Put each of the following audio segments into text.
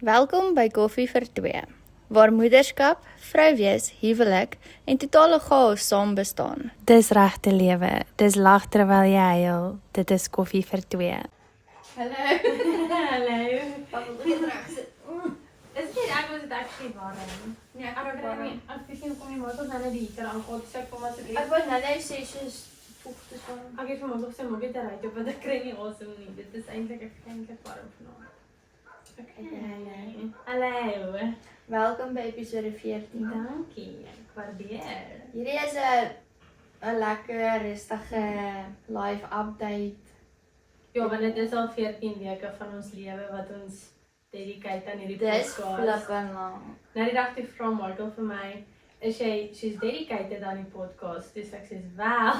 Welkom by Koffie vir Twee, waar moederskap, vrouwees, huwelik en totale chaos saam bestaan. Dis regte lewe, dis lag terwyl jy huil, dit is koffie vir twee. Hallo. Hallo. Wat wil jy reg sit? Is dit ek was dit actually warm? Nee, ek Ek weet nie hoekom jy maar tot nou die heater aangehad, so ek kom maar asseblief. Ek wou nou sê soos vochtig van. Ek het vanmiddag sy mokkie te ry op, want ek kry nie asem nie. Dit is eintlik warm vanaand. Hallo. Welkom by episode 14. Dankie, ek waardeer. Hierdie is 'n lekker rustige live update. Ja, want dit is al 14 weke van ons lewe wat ons dedicate aan hierdie Dis podcast. flippin lang. Nou die dag toe vra Michael vir my, is she's dedicated aan die podcast? Dis ek sê, wel,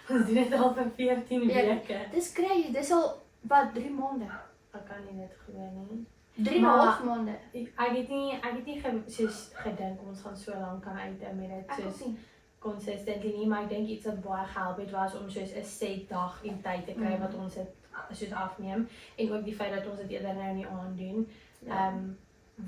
ons doen dit al vir 14 weke. Dis crazy, dis al wat 3 maande. Ek kan nie dit glo nie. 3,5 maande. Ek het nie soos gedink ons gaan so lank kan uithou met dit Ek soos ook nie. consistently nie, maar ek dink iets wat baie gehelp het was om soos 'n set dag en tyd te kry wat ons dit soos afneem en ook die feit dat ons dit eerder nou nie aandoen. Ja.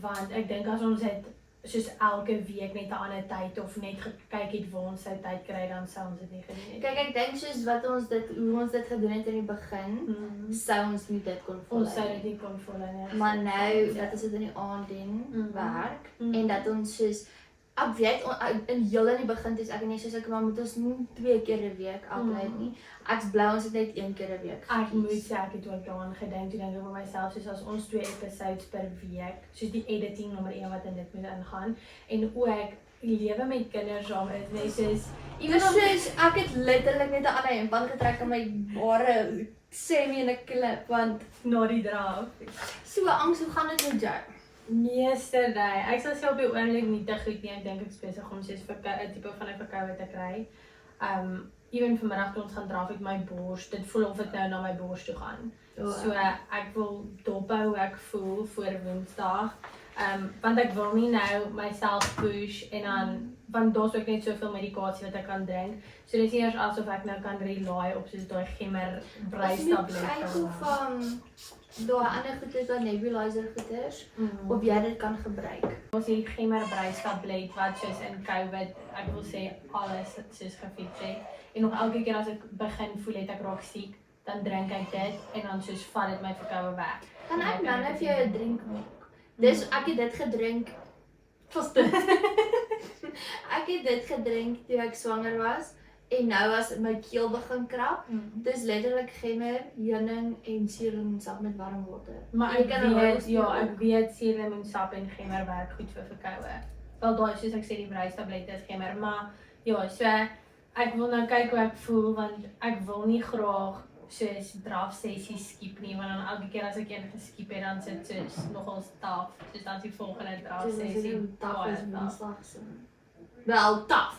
Want ek dink as ons dit soos elke week net 'n ander tyd of net gekyk het waar ons sy tyd kry, dan sou ons dit nie gedoen het. Kyk, ek dink soos hoe ons dit gedoen het in die begin, sou ons nie dit kon volhou. Ons sou dit nie kon volhou nie. Maar nou dat ons dit in die aand doen, werk en dat ons soos ek weet in die begin is ek net soos ek maar moet ons nie 2 keer 'n week upload nie. Ek's bly ons het net 1 keer 'n week. Ek moet sê ek het ook daaraan gedink toe dink ek vir myself soos as ons 2 episodes per week, soos die editing nommer 1 wat in dit moet ingaan en ook die lewe met kinders saam is net soos Iewers soos ek het letterlik net 'n ander hemp getrek in my bare semi in 'n klip want na die draaf. so angs, hoe gaan dit met jou? Meesterday. Ek sal sê op die oomblik nie te goed nie. Ek dink ek is besig om soos 'n tipe van 'n verkoue te kry. Ewen vanmiddag toe ons gaan draf met my bors. Dit voel of dit nou na my bors toe gaan. So ek wil dophou hoe ek voel voor Woensdag. Want ek wil nie nou myself push en dan want daar's ook net soveel medikasie wat ek kan drink. So dis nie eers asof ek nou kan rely op soos daai gemmer brystablet van daai ander goeders, daai nebulizer goeders, of jy dit kan gebruik. Ons het die gemmer brystablet wat soos in COVID, ek wil sê alles soos gefix het. En nog elke keer as ek begin voel het ek raak siek, dan drink ek dit en dan soos vat dit my verkoue weg. Kan ek nou net vir jou 'n drink maak? Dis ek het dit gedrink. Vast dit. Ek het dit gedrink toe ek swanger was en nou as my keel begin krap. Dis letterlik gemmer, heuning en suurlemoensap met warm water. Maar Jy kan ek weet suurlemoensap en gemmer werk goed vir verkoue. Wel daai soos ek sê die brystablet is gemmer, maar ja, so ek wil nou kyk hoe ek voel want ek wil nie graag soos draf sessies skiep nie, want dan elke keer as ek een geskiep het dan sit soos nogal taaf, soos dan die volgende draf sessie baie taaf. Wel, taaf.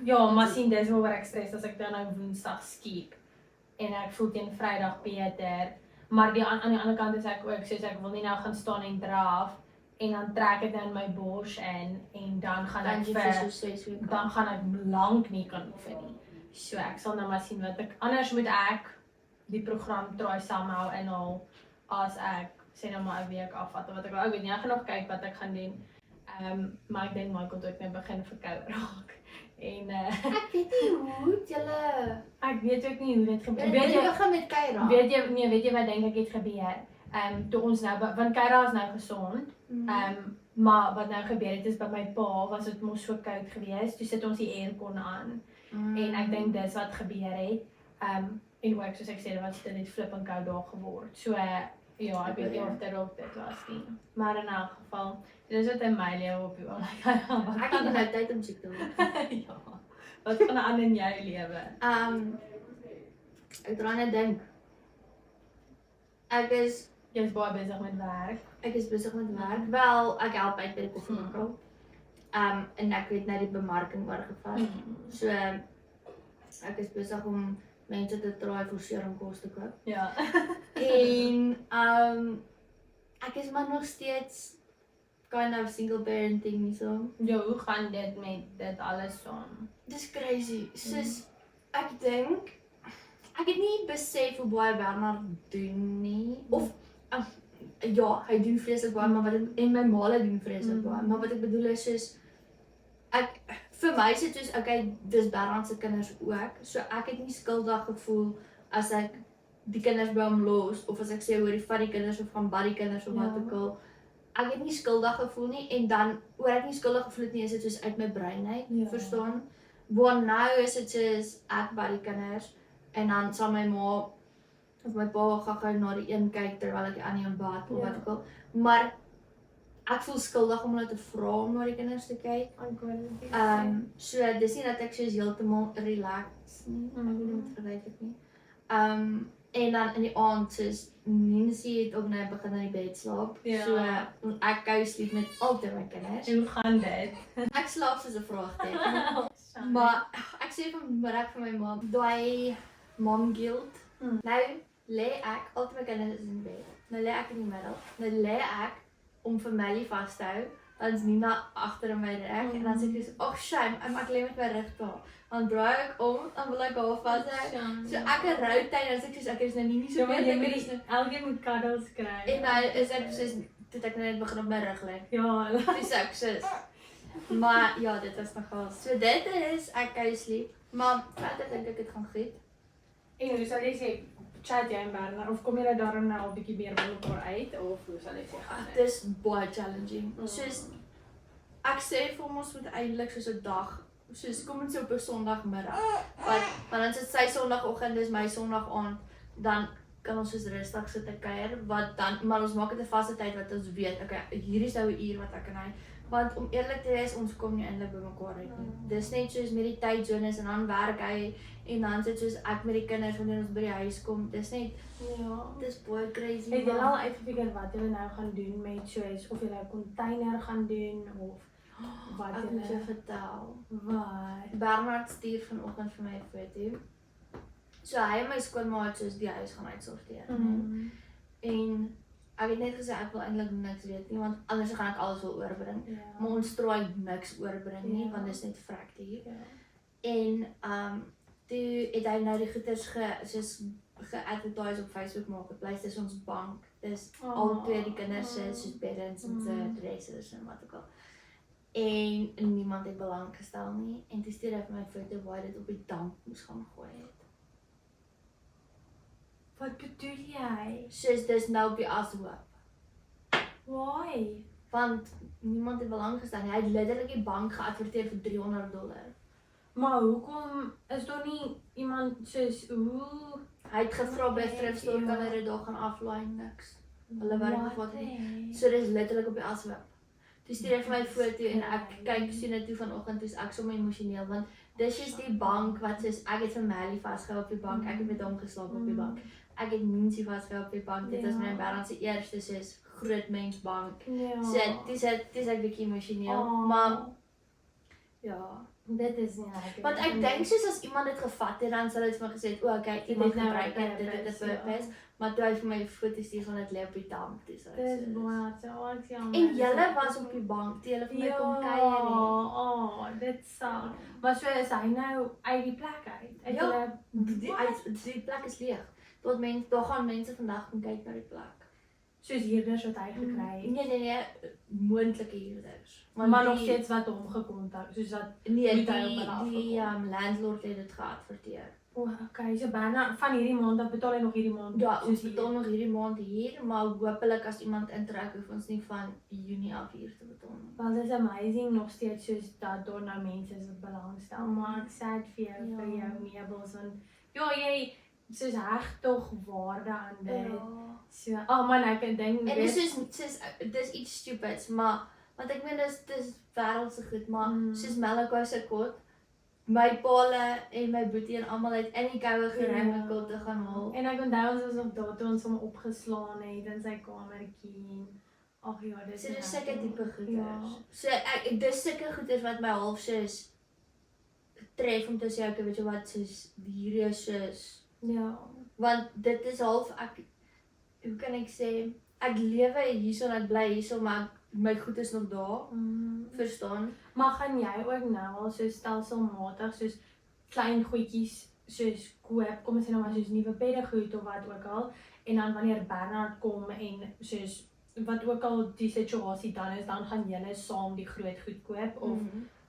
Ja, maar sien dis waaroor ek stres as ek dan nou Woensdag skiep en ek voel teen Vrydag beter, maar aan die ander kant is ek ook soos ek wil nie nou gaan staan en draf en dan trek ek dan my bors in en dan gaan ek dan gaan ek lank nie kan oefen nie. So ek sal nou maar sien wat ek anders moet ek die program try somehow inhaal as ek sê nou maar 'n week afvat of wat ek weet nie, ek gaan nog kyk wat ek gaan doen. Maar ek dink Michael het ook nou begin verkoue raak. En Ek weet nie hoe julle ek weet ook nie hoe dit gebeur. weet jy begin met Kyra. Weet jy wat dink ek het gebeur? Toe ons nou want Kyra is nou gesond. Maar wat nou gebeur het is by my pa was dit mos so koud geweest. Toe sit ons die aircon aan. En ek dink dis wat gebeur het. En ook soos ek sê, dit was net flipping koud daar geword. So ja, ek weet nie of dit ook dit was nie. Maar in elk geval, dis wat in my lewe op die oomblik. Ek het nou tyd om siek te word. Ja. Wat gaan aan in jou lewe? Ek dra net dink. Jy's baie besig met werk. Ek is besig met werk. Wel, ek help uit by die koffiewinkel. En ek het nou die bemarking oorgevat. So ek is besig om mense te try forcering kos te koop. Ja. En ek is maar nog steeds kind of single parenting nie so. Ja, hoe gaan dit met dit alles saam? Dis crazy. Soos ek dink ek het nie besef hoe baie Bernard doen nie. Of ja, hy doen vreeslik baie, maar en my maale doen vreeslik baie, maar wat ek bedoel is soos vir my is dit soos okay, dis Bernard se kinders ook. So ek het nie skuldig gevoel as ek die kinders by hom los of as ek sê hoor die vat die kinders of gaan bad die kinders of wat ook al. Ek het nie skuldig gevoel nie en dan oor ek nie skuldig gevoel het nie is dit soos uit my brein uit, verstaan? Want nou is dit soos ek bad die kinders en dan sal my ma of my pa gou na die een kyk terwyl ek die ander een bad of wat ook al. Maar ek voel skuldig om hulle te vra om na die kinders te kyk. So dis nie dat ek soos heeltemal relax nie. Ek weet nie hoe om te verduidelik nie. En dan in die aand soos Nancy het ook nou begin in die bed slaap. So ek co-sleep met altyd my kinders. Hoe gaan dit? Ek slaap soos 'n vraagteken. Maar ek sê vanmiddag vir my ma, daai mom guilt. Nou lê ek altyd my kinders is in bed. Nou lê ek in die middel. Nou lê ek om vir Melly vas te hou, dan is Nina agter in my rug en dan sê ek so, "Ag, shame, ek lê met my rug daar." Dan draai ek om, dan wil ek haar vashou. So ek rotate dan sê ek soos ek is nou nie so baie ek is elkeen moet cuddles kry. En dan is ek soos toe ek net begin op my rug lê. Ja, dis ek soos. Maar ja, dit was nogal. So dit is ek co-sleep, maar verder dink ek dit gaan goed. En hoe sal jy sê chat jy en Bernard of kom julle daarom nou al bietjie meer by mekaar uit of hoe sal jy sê gaan dit? Dis baie challenging. Soos ek sê vir ons moet eintlik soos 'n dag, soos kom ons op 'n Sondagmiddag. Want dan is dit sy Sondagoggend, dis my Sondag aand, dan kan ons soos rustig sit en kuier, wat dan maar ons maak dit 'n vaste tyd wat ons weet, okay, hierdie is nou 'n uur wat ek en hy. Want om eerlik te wees, ons kom nie eintlik by mekaar uit nie. Dis net soos met die tydzones en dan werk hy en dan sit soos ek met die kinders wanneer ons by die huis kom. Dis net dis baie crazy. Het julle al uitgefigure wat julle nou gaan doen met soos of julle 'n container gaan doen of wat ek julle moet jou vertel. Wat? Bernard stuur vanoggend vir my 'n foto. So hy en my skoonma het soos die huis gaan uitsorteer. En ek het net gesê ek wil eintlik niks weet nie want anders gaan ek alles wil oorbring. Maar ons straai niks oorbring nie want dit is net vrek hier. En toe het hy nou die goeders ge-advertise op Facebook Marketplace. Dis ons bank. Dis al twee die kinders se soos parents en se adresses en wat ook al. En niemand het belang gestel nie. En toe stuur hy vir my foto waar hy dit op die damp moes gaan gooi het. Wat bedoel jy? Soos dis nou op die ashoop. Why? Want niemand het belang gestel nie. Hy het letterlik die bank geadverteer vir $300. Maar hoekom is daar nie iemand soos hoe hy het gevra by thrift store kan hy dit daar gaan aflaai niks. Hulle werk nog wat nie. So dis letterlik op die ashoop. Toe stuur hy vir my foto en ek kyk sien dit toe vanoggend toe's ek sommer emosioneel want dis is die bank wat soos ek het vir Melly vasgehou op die bank. Ek het met hom geslaap op die bank. Ek het Nancy vasgehou op die bank. Dit was my Bernard se eerste soos groot mensbank. So dis ek bietjie emosioneel, maar ja, dit is nie lekker. Want ek dink soos as iemand dit gevat het dan sal dit vir my gesê het, "O, okay, iemand gebruik dit het 'n purpose." Maar toe hy vir my foto's stuur van dit lê op die damp, dis so. Dis baie so jammer. En julle was op die bank, toe julle vir my kom kuier het. Dit sal. Maar so is hy nou uit die plek uit. Ja, die plek is leeg. Daar gaan mense vandag kom kyk na die plek. Soos huurders wat hy gekry het. Nee, moontlike huurders. Maar nog steeds wat hom gekontak, soos dat die landlord het dit geadverteer. Okay, so bijna van hierdie maand dan betaal hy nog hierdie maand. Ja, ons betaal nog hierdie maand hier, maar hopelik as iemand intrek hoef ons nie van Junie af hier te betaal nie. Wel, dit is amazing nog steeds soos dat daar nou mense is wat belangstel, maar ek sad vir jou vir jou meubels want jy soos heg tog waarde aan dit. So, man, ek dink en dis iets stupids, maar want ek meen dis wêreldse goed, maar soos Malachi se kot, my paale en my boetie en almal het in die koue gery om kol te gaan haal. En ek onthou ons was nog daar toe ons hom opgeslaan het in sy kamertjie. Ag ja, dis sulke tipe goeders. So dis sulke goeders wat my half soos tref om te sê ek weet jy wat soos hierdie is soos want dit is half hoe kan ek sê ek lewe hierso en ek bly hierso maar my goed is nog daar. Verstaan? Maar gaan jy ook nou al so stelselmatig soos klein goedjies soos koop, kom ons sê nou maar soos nuwe beddegoed of wat ook al en dan wanneer Bernard kom en soos wat ook al die situasie dan is, dan gaan julle saam die groot goed koop of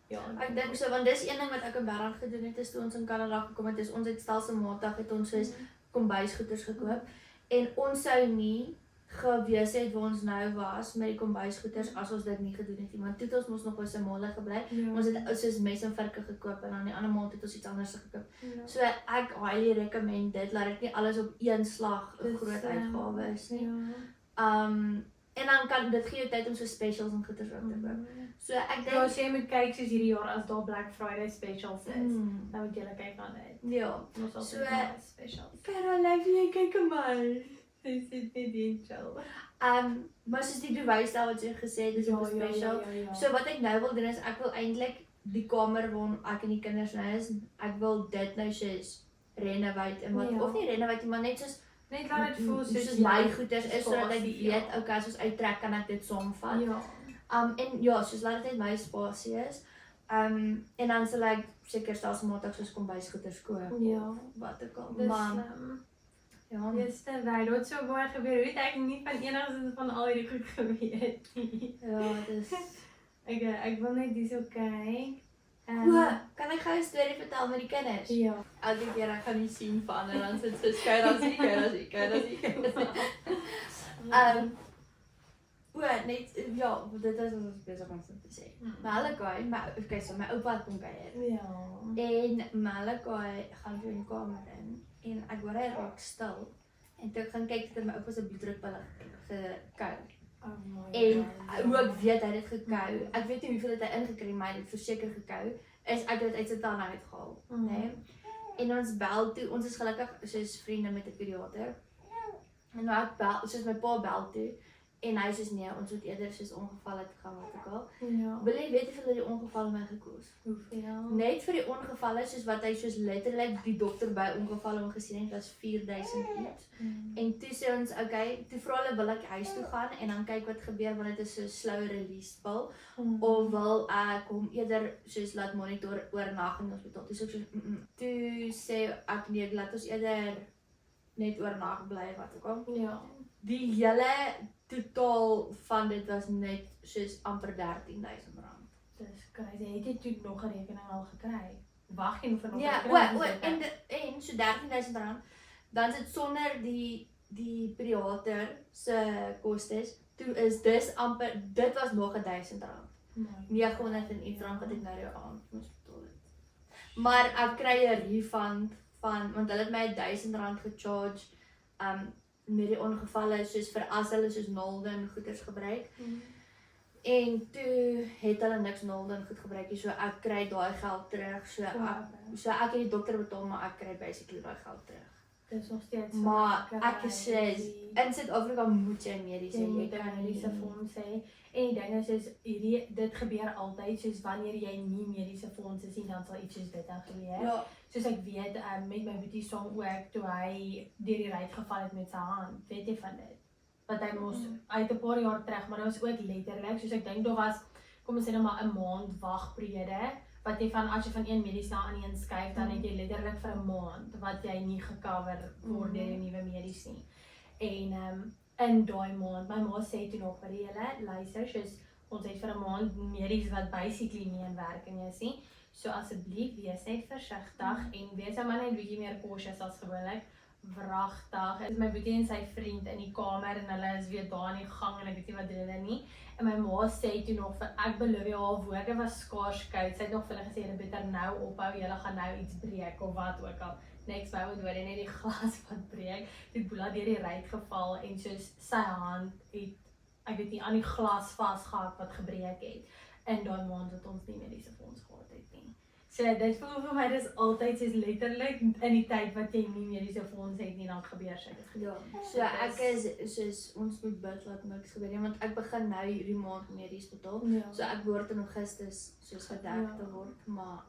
ja. Ek dink so, want dis een ding wat ek en Bernd gedoen het, is toe ons in Kanada gekom het, is ons het stelselmatig het ons soos kombuisgoeders gekoop en ons sou nie gewees het waar ons nou was met die kombuisgoeders as ons dit nie gedoen het nie, want toe het ons mos nog by Simale gebly. Ons het soos mes en virke gekoop en dan die ander maand het ons iets anders gekoop. So ek highly recommend dit, laat dit nie alles op een slag 'n groot uitgawe is nie. En dan kan dit gee jou tyd om so specials en goeders ook te koop. So ek dink as jy moet kyk soos hierdie jaar as daar Black Friday specials is, dan moet jy kyk na dit. Ja. Ons So specials. Caroline, jy kyk aan my. Dis dit chill. Maar soos die bewystel wat jy gesê het, is ook special. So wat ek nou wil doen is ek wil eintlik die kamer waar ek en die kinders nou is, ek wil dit nou soos renovate en wat of nie renovate maar net soos net laat dit voel soos my goeders is sodat ek weet okay as ons uittrek kan ek dit saamvat. En ja, soos laat dit net my spasie is. En dan sal ek seker stelselmatig soos kombuisgoeders koop. Wat ook al. Maar ja, dis te baie wat so baie gebeur. Weet ek nie van enigsins van al hierdie goed geweet nie. Ja, dis ek wil net dis okay. Kan ek gou 'n storie vertel met die kinders? Ja. Elke keer ek gaan nie sien van en dan sit sy skei dan sien net ja, dit is wat ons besig om te sê. Malakai, so my oupa het kom kuier. Ja. En Malakai gaan toe in die kamer in en ek hoor hy raak stil. En toe ek gaan kyk het my oupa se bloeddrukpille gekou. En hoe ek weet hy het dit gekou. Ek weet nie hoeveel het hy ingekry, maar hy het verseker gekou. Is ek het dit uit sy tande uitgehaal, né? En ons bel toe, ons is gelukkig soos vriende met 'n pediater. En nou ek bel, soos my pa bel toe en hy sê nee, ons moet eerder soos ongeval het gaan wat ook al. Wil jy weet hoeveel die ongeval my gekos? Hoeveel? Net vir die ongevalle soos wat hy soos letterlik die dokter by ongevalle hom gesien het was 4000 iets. En toe sê ons okay, toe vra hulle wil ek huis toe gaan en dan kyk wat gebeur want dit is so slow release pil of wil ek hom eerder soos laat monitor oornag in die hospitaal. Toe sê ek so toe sê ek nee, laat ons eerder net oornag bly wat ook al. Ja. Die hele totaal van dit was net soos amper R13,000. Dis crazy. Het jy toe nog 'n rekening al gekry? Wag jy vir nog 'n rekening? En so R13,000, dan sit sonder die pediater se kostes. Toe is dis amper dit was nog R1,000. R900 wat ek nou aan moes betaal het. Maar ek kry 'n refund van want hulle het my R1,000 gecharge met die ongevalle soos vir as hulle soos Nolden goeders gebruik. En toe het hulle niks Nolden goed gebruik nie, so ek kry daai geld terug. So ek het die dokter betaal, maar ek kry basically daai geld terug. Dis nog steeds maar ek sê in Suid-Afrika moet jy mediese fonds hê. En die ding is dit gebeur altyd soos wanneer jy nie mediese fonds is nie, dan sal iets soos dit dan gebeur. Ja. Soos ek weet met my boetie saam ook toe hy deur die ruit geval het met sy hand. Weet jy van dit? Wat hy mos uit 'n paar jaar terug, maar dit was ook letterlik soos ek dink daar was kom ons sê nou maar 'n maand wagperiode wat jy van as jy van een mediese na aan een skuif dan het jy letterlik vir 'n maand wat jy nie gecover word deur die nuwe mediese nie. En in daai maand, my ma sê toe nog vir julle, luister, soos ons het vir 'n maand medies wat basically nie in werking is nie. So asseblief wees net versigtig en wees maar net 'n bietjie meer cautious as gewoonlik. Wragtig. Is my boetie en sy vriend in die kamer en hulle is weer daar in die gang en ek weet nie wat doen hulle nie. En my ma sê toe nog vir ek beloof jou haar woorde was skaars koud. Sy het nog vir hulle gesê hulle beter nou ophou, julle gaan nou iets breek of wat ook al. Niks wou het hoor en net die glas wat breek. Toe Boela deur die ruit geval en soos sy hand het ek weet nie aan die glas vasgehak wat gebreek het. In daai maand wat ons nie mediese fonds gehad het nie. So dit voel vir my dis altyd soos letterlik in die tyd wat jy nie mediese fonds het nie dan gebeur sulke goed. Ja. So ek is soos ons moet bid dat niks gebeur nie want ek begin nou hierdie maand medies betaal. So ek behoort in Augustus soos gedek te word, maar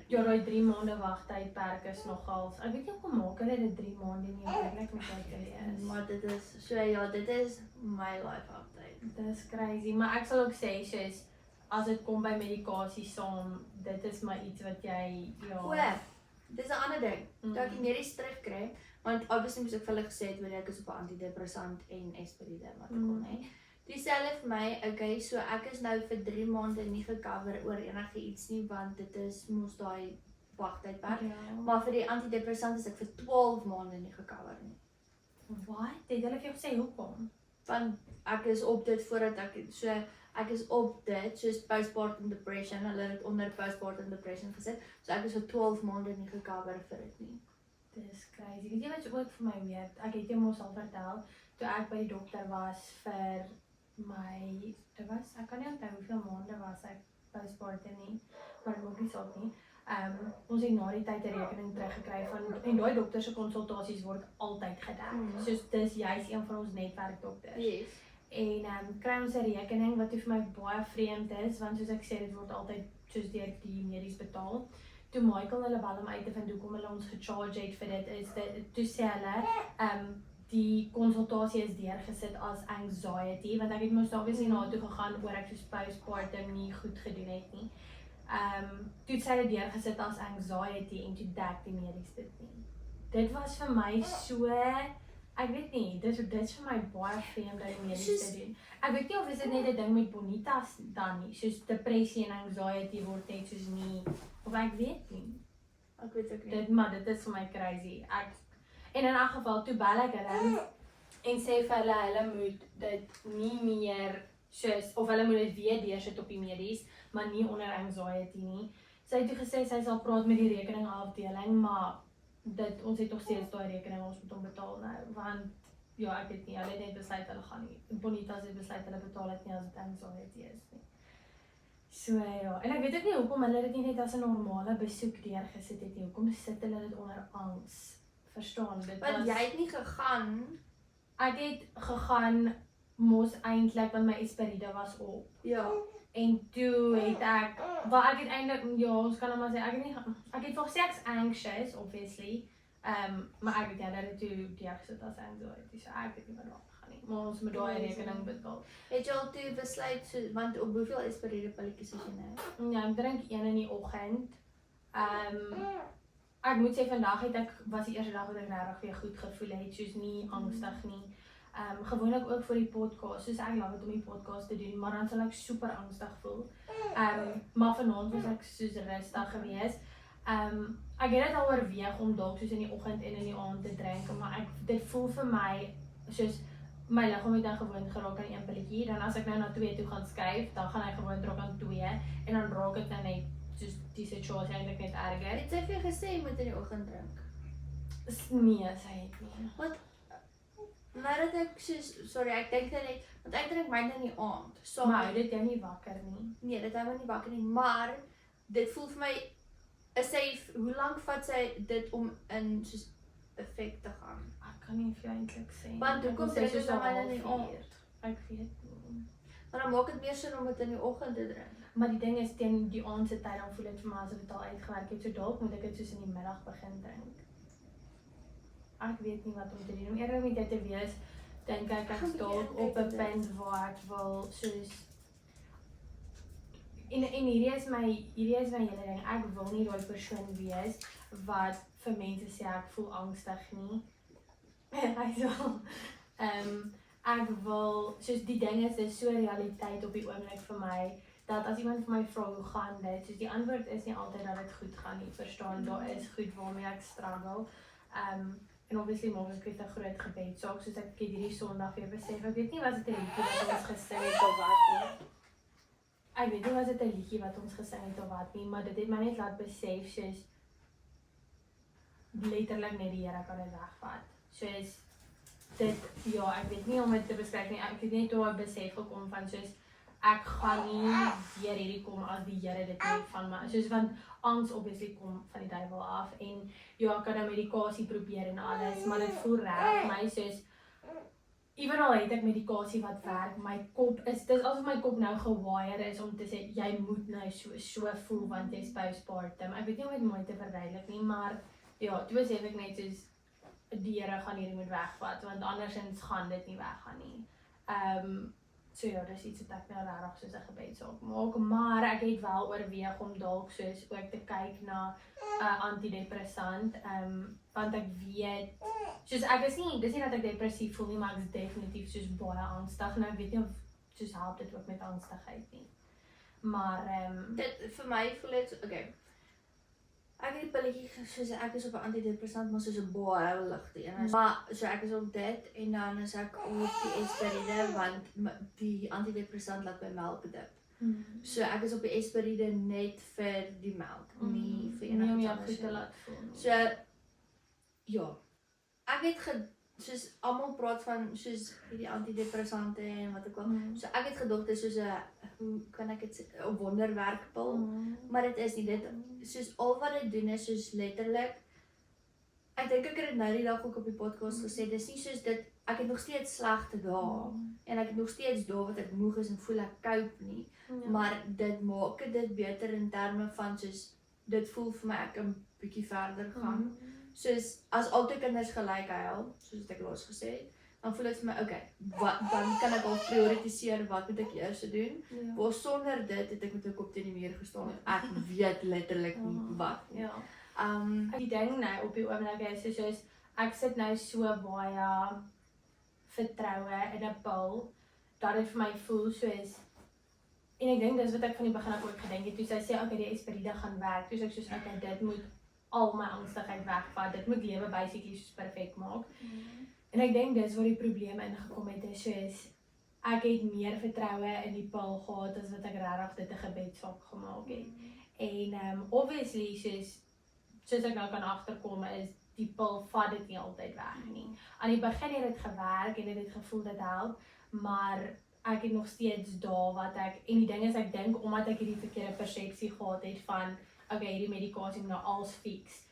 ja, daai 3 maande wagtydperk is nogals. Ek weet nie hoe maak hulle dit 3 maande nie werklik met wat hulle is. Maar dit is so ja, dit is my life update. Dis crazy, maar ek sal ook sê as dit kom by medikasie saam, dit is maar iets wat jy dis 'n ander ding. Toe ek die medies terugkry, want obviously moes ek vir hulle gesê het ek is op 'n antidepressant en Esperide wat ek kon hê. Toe sê hulle vir my, okay, so ek is nou vir 3 maande nie gecover oor enigiets nie, want dit is mos daai wagtydperk. Maar vir die antidepressant is ek vir 12 maande nie gecover nie. Wat? Het hulle vir jou gesê hoekom? Want ek is op dit voordat ek is op dit soos postpartum depression, hulle het onder postpartum depression gesit, so ek is vir 12 maande nie gecover vir dit nie. Dis crazy. Weet jy wat ook vir my weird? Ek het jou mos al vertel, toe ek by die dokter was vir my, ek kan nie onthou hoeveel maande was ek postpartum nie, maar dit maak nie saak nie. Ons het na die tyd 'n rekening teruggekry van, en daai dokter se konsultasies word altyd gedek. Soos dis juist een van ons netwerkdokters. Yes. En kry ons 'n rekening wat vir my baie vreemd is, want soos ek sê, dit word altyd soos deur die medies betaal. Toe Michael hulle bel om uit te vind hoekom hulle ons gecharge het vir dit, is dit, toe sê hulle, die konsultasie is deurgesit as anxiety, want ek het mos obviously na toe gegaan oor ek soos postpartum nie goed gedoen het nie. Toe het sy dit deurgesit as anxiety en toe dek die medies dit nie. Dit was vir my so, ek weet nie, dit is vir my baie vreemd dat die medies dit doen. Ek weet nie of is dit net 'n ding met bonitas dan nie, soos depressie en anxiety word net soos nie, of ek weet nie. Ek weet ook nie. Maar dit is vir my crazy. En in 'n geval, toe bel ek hulle en sê vir hulle moet dit nie meer soos, of hulle moet dit weer deursit op die medies, maar nie onder anxiety nie. Sy het toe gesê sy sal praat met die rekeningafdeling, maar ons het nog steeds daai rekening, ons moet hom betaal nou, want ja, ek weet nie, hulle het net besluit hulle gaan nie. Bonitas het besluit hulle betaal dit nie as dit anxiety is nie. So ja, en ek weet ook nie hoekom hulle dit nie net as 'n normale besoek deurgesit het nie. Hoekom sit hulle dit onder angs? Verstaan, dit was... Want jy het nie gegaan? Ek het gegaan mos eintlik want my Esperide was op. Ja. En toe het ek, ek het eintlik, ja, ons kan maar sê, ek het gesê ek's anxious, obviously, maar ek het hulle toe deurgesit as anxiety, so ek het nie meer daar gegaan nie, maar ons moet daai rekening betaal. Het jy al toe besluit, want op hoeveel Esperide pilletjies is jy nou? Ja, ek drink 1 in die oggend. Ek moet sê vandag was die eerste dag wat ek regtig weer goed gevoel het, soos nie angstig nie. Gewoonlik ook vir die podcast, soos ek love het om die podcast te doen, maar dan sal ek super angstig voel. Maar vanaand was ek soos rustig gewees. Ek het dit al oorweeg om dalk soos in die oggend en in die aand te drink, maar dit voel vir my soos my liggaam het dan gewoond geraak aan 1 pilletjie, dan as ek nou na 2 toe gaan skuif, dan gaan ek gewoond raak aan 2 en dan raak dit nou net soos die situasie eintlik net erger. Het sy vir jou gesê jy moet in die oggend drink? Nee, sy het nie. Wat? Nou dat ek soos, sorry, ek dink net, want ek drink myne in die aand. Maar hou dit jou nie wakker nie? Nee, dit hou my nie wakker nie, maar dit voel vir my, hoe lank vat sy dit om in soos effek te gaan? Ek kan nie vir jou eintlik sê. Want hoekom drink jy myne in die aand? Ek weet nie. Maar dan maak dit meer sin om dit in die oggend te drink. Maar die ding is, teen die aandse tyd, dan voel dit vir my asof dit al uitgewerk het, so dalk moet ek dit soos in die middag begin drink. Ek weet nie wat om te doen. Om eerder met dit te wees, dink ek dalk op 'n punt waar ek wil soos... En hierdie is my hele ding, ek wil nie daai persoon wees wat vir mense sê ek voel angstig nie. Ek wil, soos die ding is, dit is so realiteit op die oomblik vir my, dat as iemand vir my vra hoe gaan dit, soos die antwoord is nie altyd dat dit goed gaan nie, verstaan, daar is goed waarmee ek struggle. En obviously maak ek het 'n groot gebedsaak, soos ek hierdie Sondag weer besef, ek weet nie was dit 'n liedjie wat ons gesing het of wat nie. Ek weet nie was dit 'n liedjie wat ons gesing het of wat nie, maar dit het my net laat besef, soos letterlik net die Here kan dit wegvat. Soos dit, ja, ek weet nie om dit te beskryf nie, ek het net toe 'n besef gekom van soos ek gaan nie deur hierdie kom as die Here dit nie van my, soos want angs obviously kom van die duiwel af en ja, ek kan nou medikasie probeer en alles, maar dit voel reg my soos evenal het ek medikasie wat werk, my kop dis asof my kop nou gewire is om te sê jy moet nou so voel want jy's postpartum. Ek weet nie hoe om dit mooi te verduidelik nie, maar ja, toe besef ek net soos die Here gaan hierdie moet wegvat want andersins gaan dit nie weggaan nie. So ja, dis iets wat ek nou regtig soos 'n gebedsaak maak, maar ek het wel oorweeg om dalk soos ook te kyk na 'n antidepressant, want ek weet soos ek is nie, dis nie dat ek depressief voel nie, maar ek is definitief soos baie angstig en ek weet nie of soos help dit ook met angstigheid nie. Maar Dit vir my voel dit okay. Ek het 'n pilletjie soos ek is op 'n antidepressant, maar soos 'n baie ligte een. Maar so ek is op dit en dan is ek op die Esperide want die antidepressant laat my melk dip. So ek is op die Esperide net vir die melk, nie vir enigiets anders te laat voel. So ja. Ek het soos almal praat van soos hierdie antidepressante en wat ook al. So ek het gedog dit is soos 'n hoe kan ek dit sê 'n wonderwerkpil, maar dit is nie dit soos al wat dit doen is soos letterlik. Ek dink ek het dit nou die dag ook op die podcast gesê, dis nie soos dit ek het nog steeds slegte dae en ek het nog steeds dae wat ek moeg is en voel ek cope nie, maar dit maak dit beter in terme van soos dit voel vir my ek kan bietjie verder gaan. Soos as altyd kinders gelyk huil, soos ek laas gesê het, dan voel dit vir my okay, dan kan ek al prioritiseer wat moet ek eers doen. Maar sonder dit het ek met 'n kop teen die muur gestaan. Ek weet letterlik nie wat. Ja. Die ding nou op die oomblik is soos ek sit nou so baie vertroue in 'n pil dat dit vir my voel soos en ek dink dis wat ek van die begin af ook gedink het toe sy sê okay die Esperide gaan werk. Toe sê ek soos okay dit moet al my angstigheid wegvat. Dit moet lewe basically soos perfek maak. En ek dink dis waar die probleem ingekom het is soos ek het meer vertroue in die pil gehad as wat ek regtig dit 'n gebedsaak gemaak het. En obviously soos ek nou kan agterkom is die pil vat dit nie altyd weg nie. Aan die begin het dit gewerk en dit het gevoel dit help, maar ek het nog steeds dae wat ek en die ding is ek dink omdat ek hierdie verkeerde persepsie gehad het van okay hierdie medikasie moet nou als fix.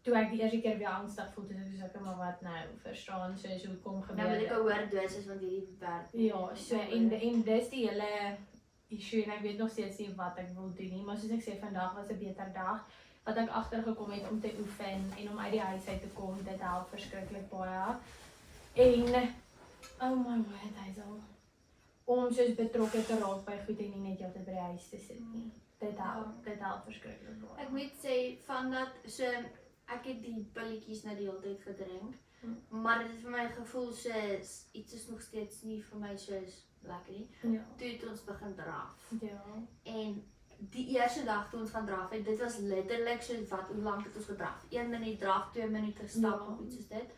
Toe ek die eerste keer weer angstig voel, toe soos ek maar wat nou, verstaan, soos hoekom gebeur Nou wil ek 'n hoër dosis want hierdie werk. Ja, so en dis die hele issue en ek weet nog steeds nie wat ek wil doen nie, maar soos ek sê vandag was 'n beter dag wat ek agtergekom het om te oefen en om uit die huis uit te kom, dit help verskriklik baie. En oh my word, Hazel. Om soos betrokke te raak by goed en nie net heeltyd by die huis te sit nie. Dit help verskriklik baie. Ek moet sê van dat so ek het die pilletjies nou die hele tyd gedrink, maar dit het vir my gevoel soos iets is nog steeds nie vir my soos lekker nie. Ja. Toe het ons begin draf. Ja. En die eerste dag toe ons gaan draf het, dit was letterlik soos wat hoe lank het ons gedraf? 1 minuut draf, 2 minute gestap of iets soos dit.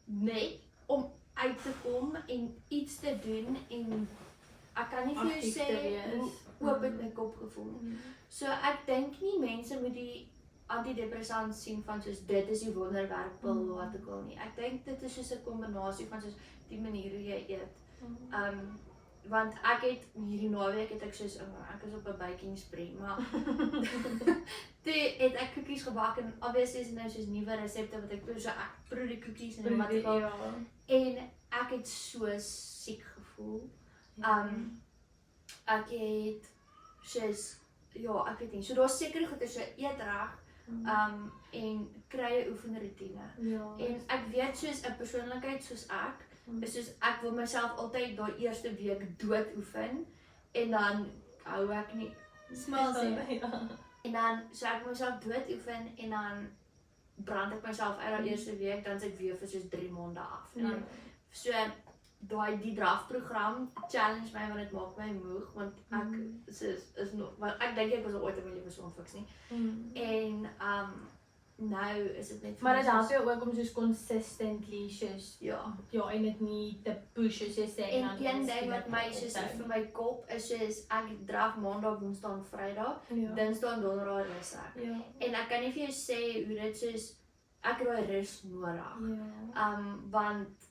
Net om uit te kom en iets te doen en ek kan nie vir jou sê hoe oop het my kop gevoel. So ek dink nie mense moet die antidepressant sien van soos dit is die wonderwerkpil wat ek al nie. Ek dink dit is soos 'n kombinasie van soos die manier hoe jy eet. Want ek het hierdie naweek het ek soos ek is op 'n baking spree, maar toe het ek koekies gebak en obviously is nou soos nuwe resepte wat ek proe, so ek proe die koekies en wat ek al en ek het so siek gevoel. Ek het soos ja, ek weet nie. So daar's seker goeie so eet reg en kry 'n oefenroetine. En ek weet soos 'n persoonlikheid soos ek is soos ek wil myself altyd daai eerste week dood oefen en dan hou ek nie smaak sê. En dan so ek myself dood oefen en dan brand ek myself uit daai eerste week, dan sit ek weer vir soos 3 maande af. En dan so die drafprogram challenge my want dit maak my moeg want ek is nog want ek dink ek was ooit in my lewe so onfiks nie. En nou is dit net maar dit help jou ook om soos consistently soos ja en dit nie te push soos jy sê en dan een ding wat my soos vir my kop is soos ek draf maandag, woensdag en vrydag, dinsdag en donderdag rus ek. En ek kan nie vir jou sê hoe dit soos ek het daai rus nodig. Want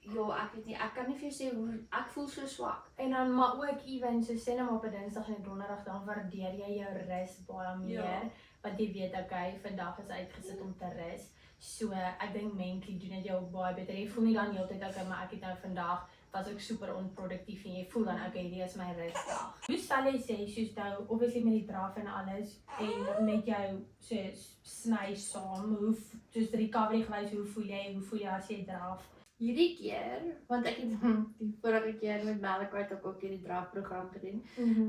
ja, ek weet nie, ek kan nie vir jou sê hoe ek voel so swak. En dan maar ook even so sê nou maar op 'n Dinsdag en Donderdag dan waardeer jy jou rus baie meer. Want jy weet okay, vandag is uitgesit om te rus. So ek dink mentally doen dit jou baie beter. Jy voel nie dan heeltyd okay, maar ek het nou vandag was ek super onproduktief en jy voel dan okay, hierdie is my rusdag. Hoe sal jy sê soos nou obviously met die draf en alles en met jou soos sny saam, hoe soos recovery gewys, hoe voel jy as jy draf? hierdie keer, want ek het die vorige keer met Malachite ook hierdie draagprogram gedoen,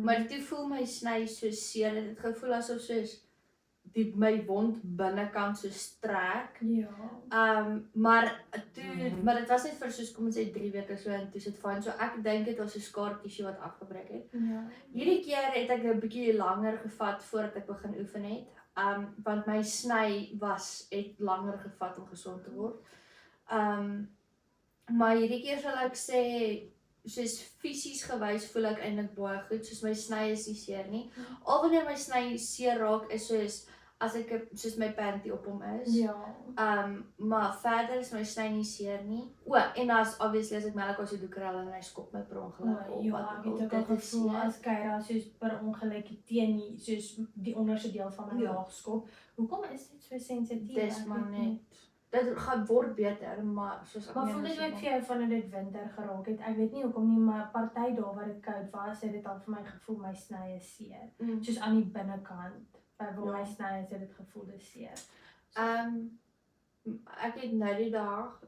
maar toe voel my sny so seer, en het gevoel asof soos my wond binnekant so strek. Ja. Maar dit was net vir soos kom ons sê 3 weke so en toe sit fyn. So ek dink dit was 'n scar tissue wat afgebreek het. Ja. Hierdie keer het ek 'n bietjie langer gevat voordat ek begin oefen het. Want my sny het langer gevat om gesond te word. Maar hierdie keer sal ek sê soos fisies gewys voel ek eintlik baie goed, soos my sny is nie seer nie. Al wanneer my sny seer raak is soos as ek soos my panty op hom is. Ja. Maar verder is my sny nie seer nie. En as obviously as ek melk as 'n doekrel en hy skop my per ongeluk op. Ja, ek het ook al gevoel as Kyra soos per ongeluk teen soos die onderste deel van my laag skop. Hoekom is dit so sensitief? Dis maar net. Dit gaan word beter, maar soos ek Maar voel dit ook vir jou vanaf dit winter geraak het? Ek weet nie hoekom nie, maar party dae wat dit koud was, het dit al vir my gevoel my sny is seer. Soos aan die binnekant. Waar my sny is, het dit gevoel dis seer. Ek het nou die dag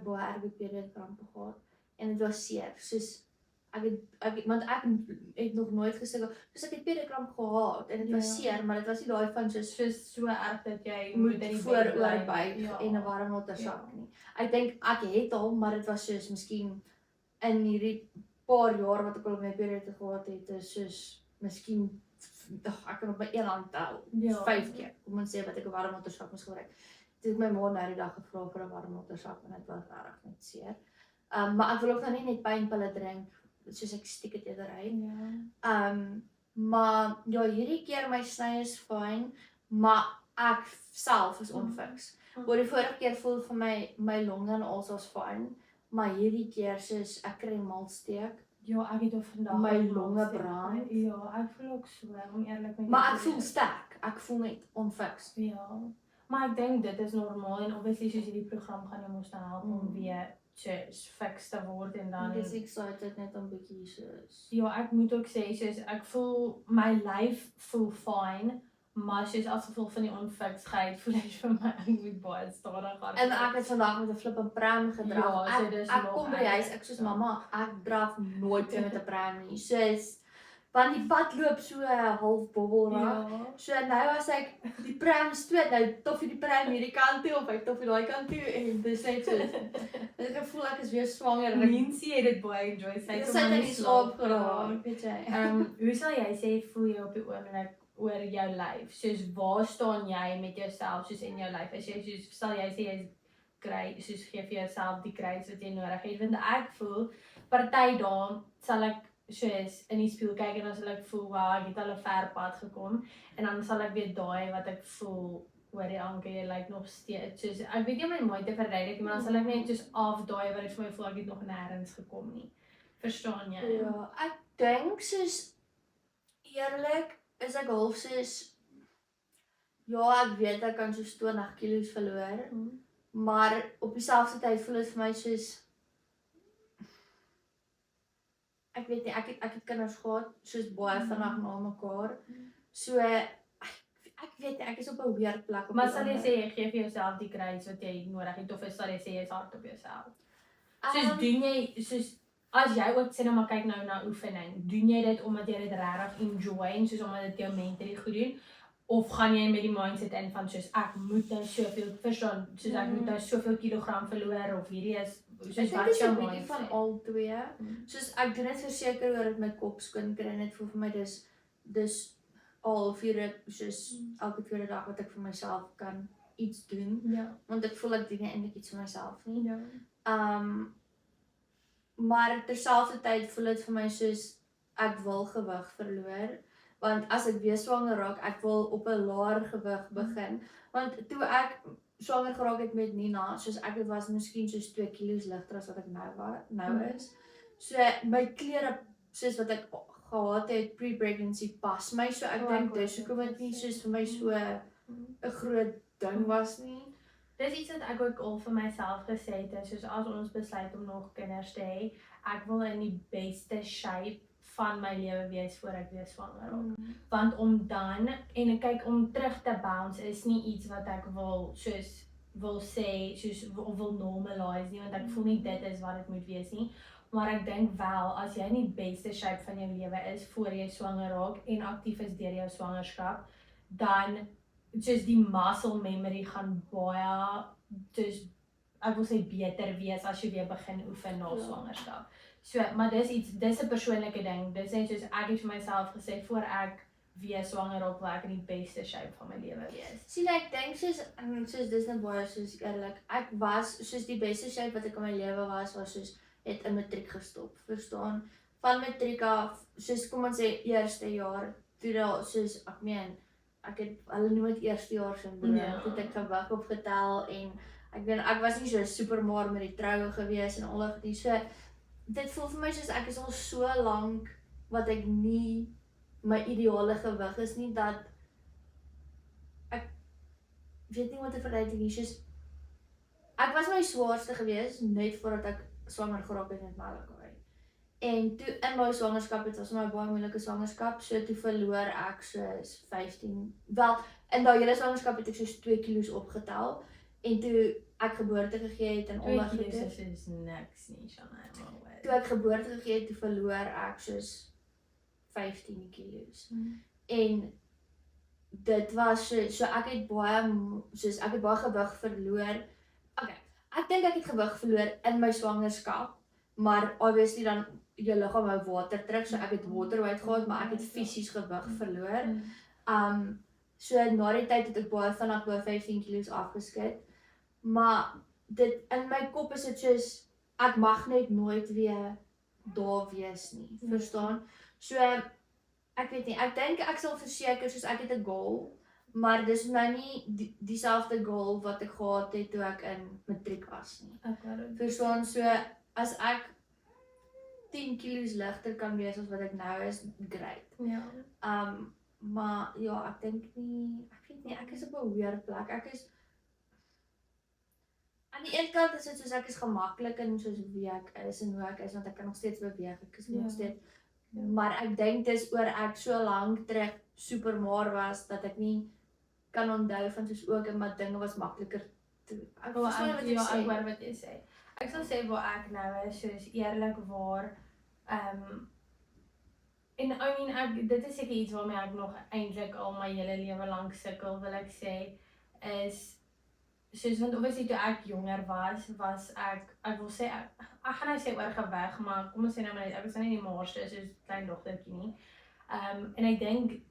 baie erge periodkrampe gehad en dit was seer. Soos want ek het nog nooit gesukkel. Soos ek het periodkramp gehad en dit was seer, maar dit was nie daai van soos so erg dat jy moet in die vooroor buig en 'n warm watersak nie. Ek dink ek het al, maar dit was soos miskien in hierdie paar jaar wat ek al my periode gehad het, is soos miskien ek kan op my een hand tel, 5 keer. Kom ons sê wat ek 'n warm watersak moes gebruik. Toe het my ma nou die dag gevra vir 'n warm watersak en dit was regtig net seer. Maar ek wil ook nou nie net pynpille drink, soos ek stiek dit eerder uit. Maar ja, hierdie keer my sny is fyn, maar ek self is onfiks. Oor die vorige keer voel vir my longe en alsoos fyn, maar hierdie keer soos ek kry malsteek. Ja, ek het ook vandag my longe brand. Ja, ek voel ook so, om eerlik met maar ek voel sterk, ek voel net onfiks. Ja, maar ek dink dit is normaal en obviously soos hierdie program gaan jou mos nou help om weer fix te word en dan Ek is excited net om bietjie soos. Ja, ek moet ook sê soos ek voel my lyf voel fyn, maar soos as gevolg van die onfiksheid voel ek vir my ek moet baie stadig gaan. En ek het vandag met 'n flip en pram gedraf. Ja, so dis ek kom by die huis, ek soos mamma, ek draf nooit met 'n pram nie. Soos want die pad loop so half bobbelrag. So nou as ek die pram stoot, nou toffie die pram hierdie kant toe of ek toffie daai kant toe en dis net so. Ek voel ek is weer swanger. Mensie het dit baie enjoy. Sy het in die slaap geraak, weet jy. Hoe sal jy sê voel jy op die oomblik oor jou lyf? Soos waar staan jy met jouself soos in jou lyf? As jy soos sal jy sê jy's kry soos gee vir jouself die kruis wat jy nodig het. Want ek voel party dae sal ek soos in die spieël kyk en dan sal ek voel wow, ek het al 'n ver pad gekom en dan sal ek weer daai wat ek voel oor die anker jy lyk nog steeds soos ek weet nie om my mooi te verduidelik maar dan sal ek net soos afdaai wat dit vir my voel ek het nog nêrens gekom nie. Verstaan jy? Ja, ek dink soos eerlik is ek half soos ja, ek weet ek kan soos 20 kilos verloor, maar op dieselfde tyd voel dit vir my soos ek weet nie, ek het kinders gehad, soos baie vinnig na mekaar. So ek weet nie, ek is op 'n weird plek op. Maar sal jy sê jy gee vir jouself die kruis wat jy nodig het of sal jy sê jy's hard op jouself? Soos doen jy soos as jy ook sê nou maar kyk nou na oefening, doen jy dit omdat jy dit regtig enjoy en soos omdat dit jou mentally goed doen? Of gaan jy met die mindset in van soos ek moet nou soveel verstaan, soos ek moet nou soveel kilogram verloor of hierdie is soos wat jou mindset van al twee. Soos ek doen dit verseker oor dit my kop skoon kry net vir my dis al 4 ure soos elke tweede dag wat ek vir myself kan iets doen. Ja. Want ek voel ek doen nie eintlik iets vir myself nie. Ja. Maar terselfdertyd voel dit vir my soos ek wil gewig verloor. Want as ek weer swanger raak, ek wil op 'n laer gewig begin. Want toe ek swanger geraak het met Nina, soos ek was miskien soos 2 kilos ligter as wat ek nou is. So my klere soos wat ek gehad het pre-pregnancy pas my, so ek dink dis hoekom dit nie soos vir my so 'n groot ding was nie. Dis iets wat ek ook al vir myself gesê het, soos as ons besluit om nog kinders te hê, ek wil in die beste shape van my lewe wees voor ek weer swanger raak. Want om dan, en kyk om terug te bounce is nie iets wat ek wil soos wil sê soos of wil normalise nie want ek voel nie dit is wat dit moet wees nie. Maar ek dink wel as jy in die beste shape van jou lewe is voor jy swanger raak en aktief is deur jou swangerskap, dan soos die muscle memory gaan baie soos ek wil sê beter wees as jy weer begin oefen na swangerskap. So, maar dis 'n persoonlike ding. Dis net soos ek het vir myself gesê voor ek weer swanger raak, wil ek in die beste shape van my lewe wees. Sien, ek dink soos dis net baie soos eerlik. Ek was soos die beste shape wat ek in my lewe was soos het in matriek gestop. Verstaan? Van matriek af, soos kom ons sê eerste jaar, toe daar soos ek het hulle noem dit eerste jaar syndroom. Toe het ek gewig opgetel en ek was nie so super maar met die troue gewees en al die so dit voel vir my soos ek is al so lank wat ek nie my ideale gewig is nie dat ek weet nie wat te verduidelik nie, soos ek was my swaarste gewees net voordat ek swanger geraak het met Malachi. En toe in my swangerskap, het was my baie moeilike swangerskap, so toe verloor ek soos 15, wel, in daai hele swangerskap het ek soos 2 kilos opgetel, en toe ek geboorte gegee het en 2 kilos is niks nie, Shanna. Toe ek geboorte gegee het, toe verloor ek soos 15 kilos. En dit was so ek het baie gewig verloor. Okay, ek dink ek het gewig verloor in my swangerskap, maar obviously dan jou liggaam hou water terug, so ek het water weight gehad, maar ek het fisies gewig verloor. So na die tyd het ek baie vinnig by 15 kilos afgeskit, maar dit in my kop is dit soos ek mag net nooit weer daar wees nie, verstaan? So ek weet nie, ek dink ek sal verseker soos ek het 'n goal, maar dis nou nie dieselfde goal wat ek gehad het toe ek in matriek was nie. Verstaan, so as ek 10 kilos ligter kan wees as wat ek nou is, great. Ja. Maar ja, ek dink nie, ek weet nie, ek is op 'n weird plek. Ek is aan die een kant is dit soos ek is gemaklik in soos wie ek is en hoe ek is, want ek kan nog steeds beweeg. Ek is nog steeds, maar ek dink dis oor ek so lank terug supermaar was dat ek nie kan onthou van soos ook en maar dinge was makliker te ek hoor wat jy sê. Ek sal sê waar ek nou is, soos eerlikwaar, en dit is seker iets waarmee ek nog eintlik al my hele lewe lank sukkel, wil ek sê, is soos want obviously toe ek jonger was ek wil sê ek gaan nou sê oor gewig, maar kom ons sê nou maar ek was nie die maarste soos klein dogtertjie nie. En ek dink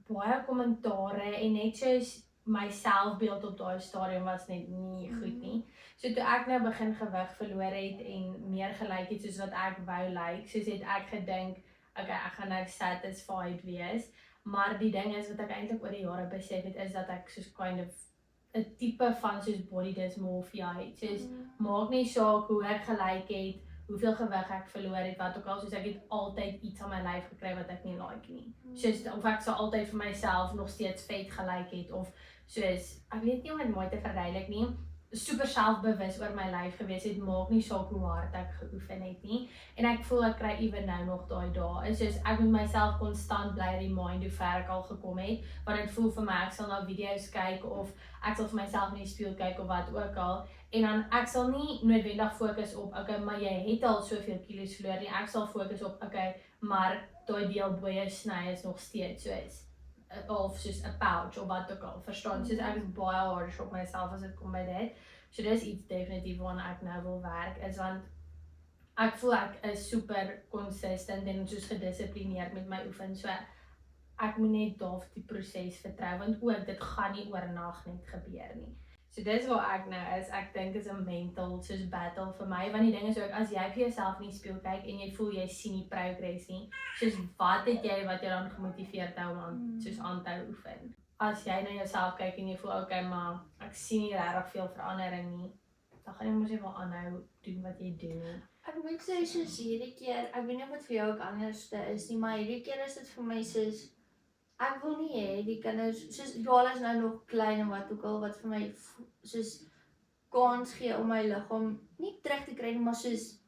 baie kommentare en net soos my selfbeeld op daai stadium was net nie goed nie. So toe ek nou begin gewig verloor het en meer gelyk het soos wat ek wou lyk, soos het ek gedink, okay, ek gaan nou satisfied wees, maar die ding is wat ek eintlik oor die jare besef het, is dat ek soos kind of 'n tipe van soos body dysmorphia het, soos maak nie saak hoe ek gelyk het, hoeveel gewig ek verloor het, wat ook al, soos ek het altyd iets aan my lyf gekry wat ek nie like nie. Soos, of ek sal altyd vir myself nog steeds vet gelyk het, of soos, ek weet nie om dit mooi te verduidelik nie, super selfbewus oor my lyf gewees het, maak nie saak hoe hard ek geoefen het nie, en ek voel ek kry even nou nog daai dae, soos ek moet myself konstant bly remind hoe ver ek al gekom het, want dit voel vir my, ek sal na video's kyk, of ek sal vir myself in die spieël kyk, of wat ook al, en dan ek sal nie noodwendig fokus op, okay, maar jy het al soveel kilos verloor nie, ek sal fokus op, okay, maar daai deel bo jou sny is nog steeds soos, of soos 'n pouch of wat ook al, verstaan, soos ek is baie hard op myself as dit kom by dit, so dis iets definitief waarna ek nou wil werk, is want ek voel ek is super consistent en soos gedissiplineerd met my oefen, so ek moet net daar die proses vertrou, want ook dit gaan nie oornag net gebeur nie. So dis waar ek nou is, ek dink is 'n mental soos battle vir my, want die ding is ook, as jy vir jouself in die spieël kyk en jy voel jy sien nie progress nie, soos wat het jy wat jou dan gemotiveerd hou om soos aan te hou oefen? As jy na jouself kyk en jy voel, okay, maar ek sien nie regtig veel verandering nie, dan gaan jy mos nie wel aanhou doen wat jy doen nie. Ek moet sê soos hierdie keer, ek weet nie of dit vir jou ook anders is nie, maar hierdie keer is dit vir my soos ek wil nie hê die kinders, soos Joel is nou nog klein en wat ook al, wat vir my soos kans gee om my liggaam nie terug te kry nie, maar soos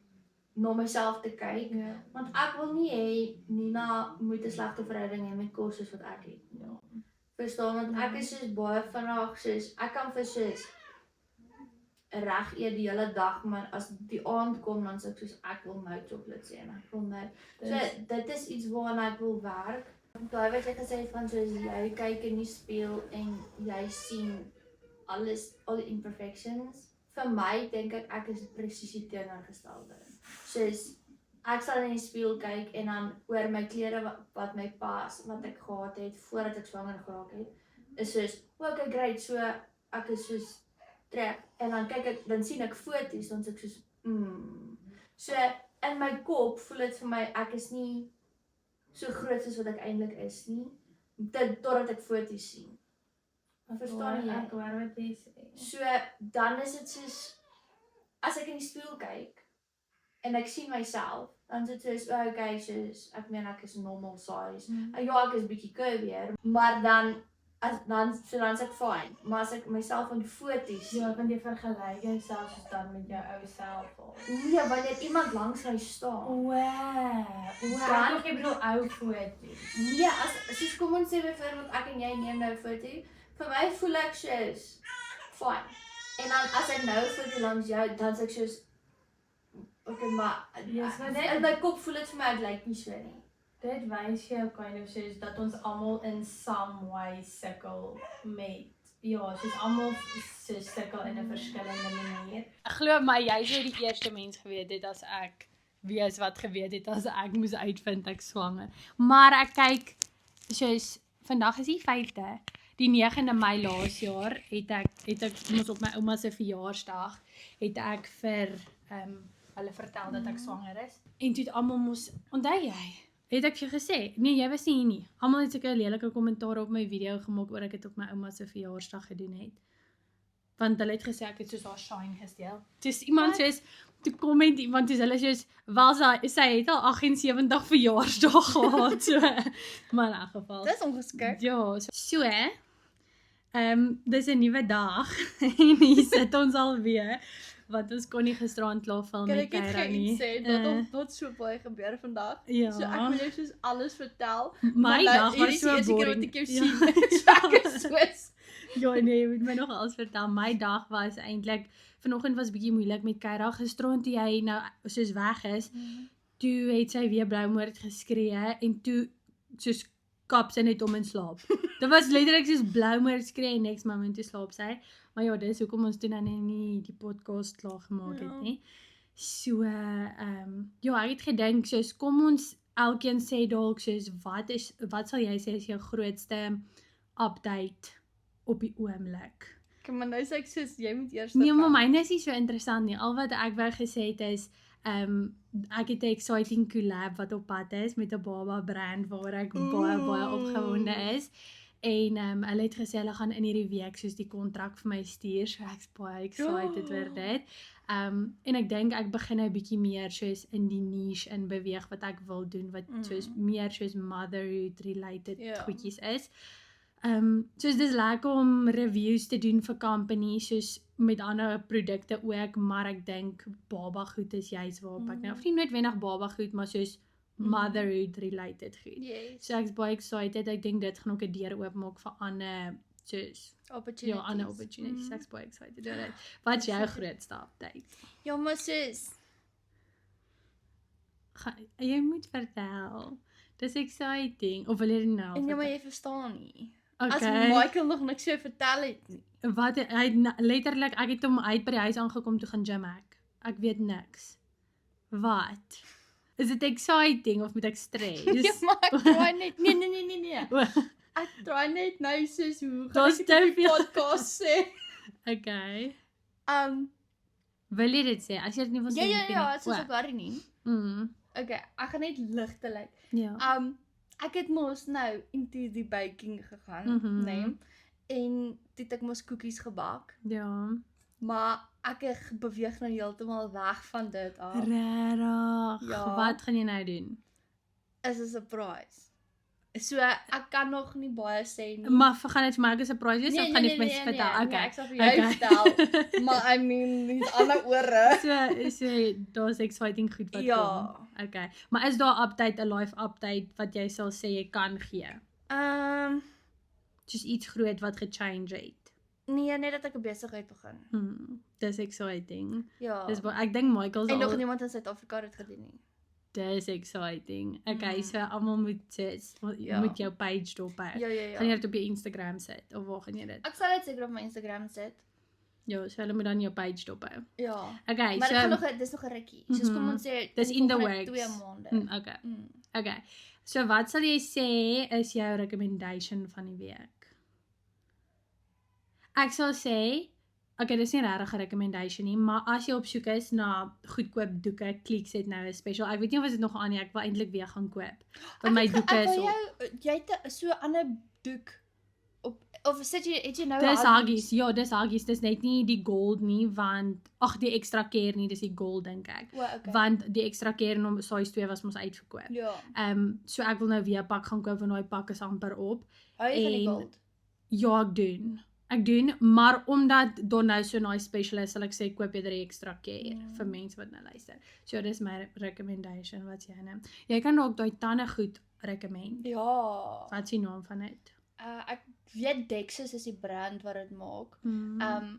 na myself te kyk, want ek wil nie hê Nina moet 'n slegte verhouding hê met kos soos wat ek het. Verstaan, want ek is soos baie vinnig, soos ek kan vir soos reg eet die hele dag, maar as die aand kom dan sê ek soos ek wil nou chocolates hê en ek wil nou. So dit is iets waarna ek wil werk. Daai wat jy gesê het van soos jy kyk in die spieël en jy sien alles, al die imperfections. Vir my dink ek is presies die teenoorgestelde. Soos ek sal in die spieël kyk en dan oor my klere wat my pas, wat ek gehad het voordat ek swanger geraak het, is soos, okay, great, so ek is soos trek en dan kyk ek, dan sien ek foto's, dan sê ek soos, So in my kop voel dit vir my ek is nie so groot soos wat ek eintlik is nie, totdat ek foto's sien. Verstaan jy? Ek hoor wat jy sê. So dan is dit soos as ek in die spieël kyk en ek sien myself, dan is dit soos okay, soos ek meen ek is normal size. Ja, ek is bietjie curvier, maar dan dan is ek fine. Maar as ek myself in foto's Ja, want jy vergelyk jouself soos dan met jou ou self al. nee, wanneer iemand langs my staan. Dan ek bedoel ou foto's. Nee, soos kom ons sê byvoorbeeld ek en jy neem nou 'n foto, vir my voel ek soos fine. En dan as ek nou 'n foto langs jou, dan sê ek soos okay, maar Yes, maar in my kop voel dit vir my dit lyk nie so nie. Dit wys jou kind of soos dat ons almal in some way sukkel met soos almal sukkel in 'n verskillende manier. Glo my, jy sou die eerste mens geweet het as ek wat geweet het as ek moes uitvind ek swanger. Maar ek kyk soos vandag is die 5de. Die 9de Mei laas jaar het ek mos op my ouma se verjaarsdag het ek vir hulle vertel dat ek swanger is. En toe het almal mos onthou jy? Het ek vir jou gesê? Nee, jy was nie hier nie. Almal het seker 'n lelike kommentaar op my video gemaak oor ek het op my ouma se verjaarsdag gedoen het. Want hulle het gesê ek het soos haar shine gesteel. Dis iemand soos toe komment iemand soos hulle soos wel sy het al 78 verjaarsdag gehad so. Maar in 'n geval. Dis ongeskik. Ja, so dis 'n nuwe dag en hier sit ons alweer. Want ons kon nie gisterand klaar film met Kyra nie. Ek het gesê dat so baie gebeur vandag. Ja. So ek wil jou soos alles vertel. My dag was so boring. Ek jou sien. So ek is soos Ja nee, jy moet my nog alles vertel. My dag was eintlik vanoggend was bietjie moeilik met Kyra. Gisterand toe jy nou soos weg is, toe het sy weer bloumoord geskree en toe soos kap sy net om in slaap. Dit was letterlik soos bloumoord skree en next moment toe slaap sy. Maar ja, dis hoekom ons toe nou nie die podcast klaar gemaak het nie. So ja, ek het gedink soos kom ons elkeen sê dalk soos wat sal jy sê is jou grootste update op die oomblik? maar nou sê ek soos jy moet eers Nee, maar myne is nie so interessant nie. Al wat ek wou gesê het is ek het 'n exciting collab wat op pad is met 'n baba brand waar ek baie opgewonde is. En hulle het gesê hulle gaan in hierdie week soos die kontrak vir my stuur. So ek's baie excited oor dit. En ek dink ek begin nou 'n bietjie meer soos in die niche in beweeg wat ek wil doen wat soos meer soos motherhood related goedjies is. Soos dis lekker om reviews te doen vir companies soos met ander produkte ook, maar ek dink baba goed is juist waarop ek nou of nie noodwendig baba goed, maar soos motherhood related goed. Yes. So ek's baie excited. Ek dink dit gaan ook 'n deur oopmaak vir ander soos Opportunities. Ja, ander opportunities. Ek's baie excited oor dit. Wat is jou grootste update? Ja, maar sis. Jy moet vertel. Dis exciting. Of wil jy nou? En ja, maar jy verstaan nie. Okay. As Michael nog niks vir vertel het nie. Wat hy letterlik ek het hom uit by die huis aangekom toe gaan gym ek weet niks. Wat? Is dit exciting of moet ek stres? Ja, maar ek try net. Nee. Ek try net nou sis hoe gaan ek dit op die podcast sê? Okay. Wil jy dit sê? As jy dit nie wil sê nie. Ja, dit is ook waar nie. Okay, ek gaan net ligtelik. Ja. Ek het mos nou into die baking gegaan, nee. En toe het ek mos koekies gebak. Ja. Maar ek beweeg nou heeltemal weg van dit af. Regtig. Ja. Wat gaan jy nou doen? Is 'n surprise. So ek kan nog nie baie sê nie. Maar gaan dit vir my 'n surprise wees of gaan jy vir my vertel? Nee, ek sal vir jou vertel. Maar I mean, nie ander ore. So daar's exciting goed wat kom. Okay. Maar is daar 'n update, 'n live update wat jy sal sê jy kan gee? Soos iets groot wat gechange het. Nee, net dat ek 'n besigheid begin. Dis exciting. Ja. Ek dink Michael's En nog al, niemand in Suid-Afrika het gedoen nie. dis exciting. Okay, so almal moet Ja. moet jou page dop hou. Ja. Gaan jy dit op jou Instagram sit of waar gaan jy dit? Ek sal dit seker op my Instagram sit. Ja, so hulle moet dan jou page dop hou. Ja. Okay, Maar so dit gaan nog dis nog 'n rukkie. Soos kom ons sê Dis in the volgende works. 2 maande. Okay. Okay. So wat sal jy sê is jou recommendation van die week? Ek sal sê, okay, dis nie regtig 'n recommendation nie, maar as jy op soek is na goedkoop doeke, Clicks het nou 'n special. Ek weet nie of dit nog aan nie, ek wil eintlik weer gaan koop. Want my doeke is op. Jy het so 'n ander doek op of het jy nou Dis Huggies. Ja, dis Huggies. Dis net nie die gold nie, want die extra keer nie, dis die gold dink ek. Okay. Want die extra keer in size 2 was mos uitverkoop. Ja. So ek wil nou weer 'n pak gaan koop want daai pak is amper op. Hou jy van die En- gold? Ja, ek doen, maar omdat daar nou so 'n nice special is, sal ek sê koop eerder 'n extra keer vir mense wat nou luister. So dis my recommendation wat jy nou. Jy kan ook daai tande goed recommend. Ja. Wat is die naam van dit? Ek weet Dexus is die brand wat dit maak.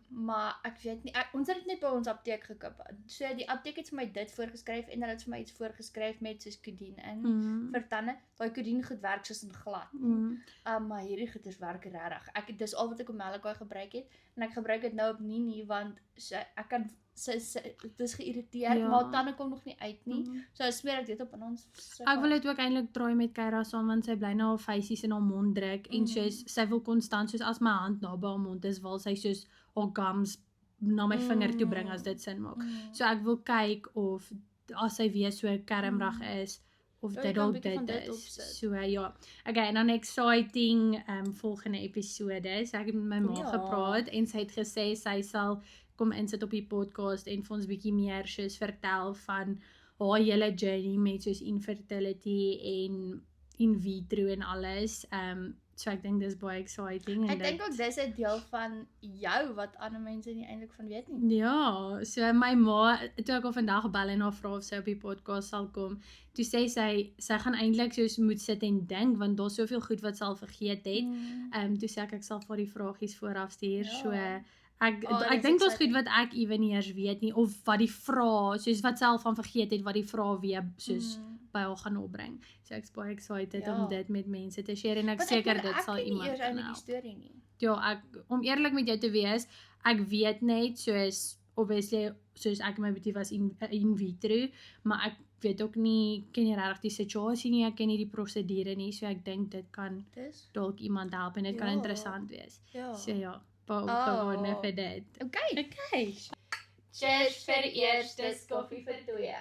Maar ek weet nie, ons het dit net by ons apteek gekoop. So die apteek het vir my dit voorgeskryf en hulle het vir my iets voorgeskryf met soos Codeine in vir tande. Daai Codeine goed werk soos in glad. Maar hierdie goeders werk regtig. Dis al wat ek op Malakai gebruik het en ek gebruik dit nou op nie want ek kan dit is geïrriteerd, Ja. maar tande kom nog nie uit nie. So smeer ek dit op in ons. Ek wil dit ook eintlik try met Kyra saam want sy bly nou haar feisies in haar mond druk en soos sy wil konstant soos as my hand naby haar mond is, wil sy soos haar gums na my vinger toe bring as dit sin maak. So ek wil kyk of as sy weer so kermrig is of jy dit kan dalk bietjie van dit dit is. opsit. So ja. Okay, en dan exciting volgende episode. So ek het met my ma Ja. gepraat en sy het gesê sy sal kom insit op die podcast en vir ons bietjie meer soos vertel van haar hele journey met soos infertility en in vitro en alles. So ek dink dis baie exciting en Ek dink ook dis 'n deel van jou wat ander mense nie eintlik van weet nie. Ja, so my ma, toe ek al vandag bel en haar vra of sy op die podcast sal kom, toe sê sy gaan eintlik soos moet sit en dink want daar's soveel goed wat sy al vergeet het. Toe sê ek sal vir haar die vragies vooraf stuur. Ja. So ek dis dink daar's exciting. goed wat ek ewen nie eers weet nie of wat die vrae, soos wat sy al van vergeet het wat die vrae weer soos by haar gaan opbring. So ek's baie excited Ja. om dit met mense te share en ek Want seker weet, dit sal Ek iemand ken nie kan eers eintlik help. die storie nie. Ja, om eerlik met jou te wees, ek weet net soos obviously soos ek en my boetie was in vitro, maar ek weet ook nie, ken nie regtig die situasie nie, ek ken nie die prosedure nie, so ek dink dit kan Dis. dalk iemand help en dit kan Ja. interessant wees. Ja. So ja, baie opgewonde vir dit. Okay. Okay. Cheers vir eerstes, koffie vir twee.